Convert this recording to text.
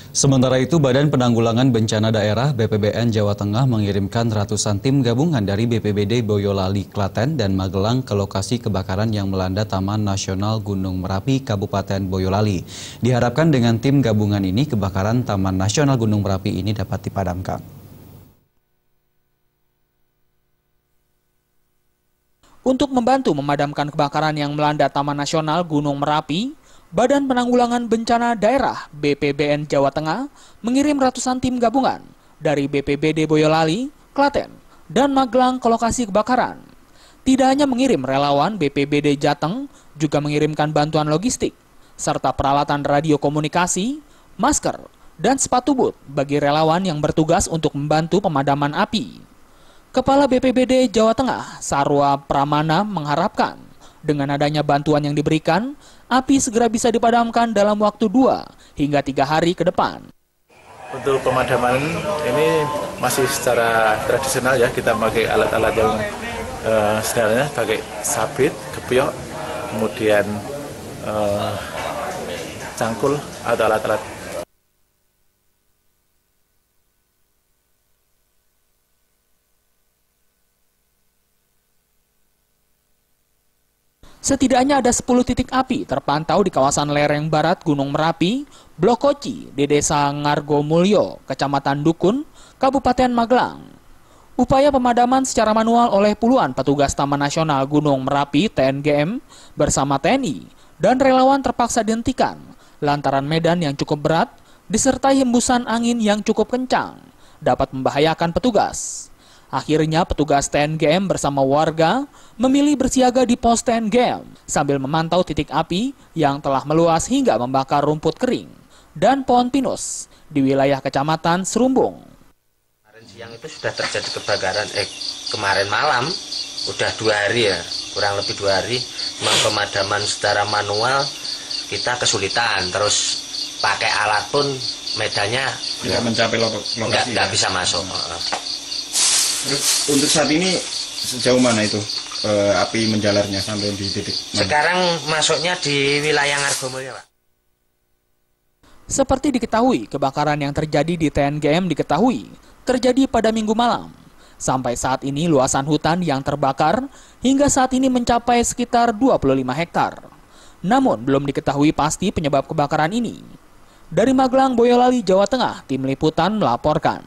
Sementara itu, Badan Penanggulangan Bencana Daerah BPBN Jawa Tengah mengirimkan ratusan tim gabungan dari BPBD Boyolali, Klaten, dan Magelang ke lokasi kebakaran yang melanda Taman Nasional Gunung Merapi, Kabupaten Boyolali. Diharapkan dengan tim gabungan ini, kebakaran Taman Nasional Gunung Merapi ini dapat dipadamkan. Untuk membantu memadamkan kebakaran yang melanda Taman Nasional Gunung Merapi, Badan Penanggulangan Bencana Daerah BPBN Jawa Tengah mengirim ratusan tim gabungan dari BPBD Boyolali, Klaten, dan Magelang ke lokasi kebakaran. Tidak hanya mengirim relawan, BPBD Jateng juga mengirimkan bantuan logistik, serta peralatan radio komunikasi, masker, dan sepatu boot bagi relawan yang bertugas untuk membantu pemadaman api. Kepala BPBD Jawa Tengah, Sarwa Pramana, mengharapkan dengan adanya bantuan yang diberikan, api segera bisa dipadamkan dalam waktu 2 hingga 3 hari ke depan. Untuk pemadaman ini masih secara tradisional ya, kita pakai alat-alat yang sederhana, pakai sabit, gebyok, kemudian cangkul atau alat-alat. Setidaknya ada 10 titik api terpantau di kawasan lereng barat Gunung Merapi, Blok Koci, di Desa Ngargomulyo, Kecamatan Dukun, Kabupaten Magelang. Upaya pemadaman secara manual oleh puluhan petugas Taman Nasional Gunung Merapi (TNGM) bersama TNI dan relawan terpaksa dihentikan lantaran medan yang cukup berat disertai hembusan angin yang cukup kencang dapat membahayakan petugas. Akhirnya petugas TNGM bersama warga memilih bersiaga di pos TNGM sambil memantau titik api yang telah meluas hingga membakar rumput kering dan pohon pinus di wilayah Kecamatan Serumbung. Kemarin siang itu sudah terjadi kebakaran, kemarin malam udah 2 hari ya, kurang lebih 2 hari. Memang pemadaman secara manual kita kesulitan, terus pakai alat pun medannya tidak mencapai lokasi, nggak bisa masuk. Terus untuk saat ini sejauh mana itu api menjalarnya sampai di titik mana? Sekarang masuknya di wilayah Ngargomulyo, Pak. Seperti diketahui, kebakaran yang terjadi di TNGM diketahui terjadi pada Minggu malam. Sampai saat ini luasan hutan yang terbakar hingga saat ini mencapai sekitar 25 hektar. Namun belum diketahui pasti penyebab kebakaran ini. Dari Magelang, Boyolali, Jawa Tengah, Tim Liputan melaporkan.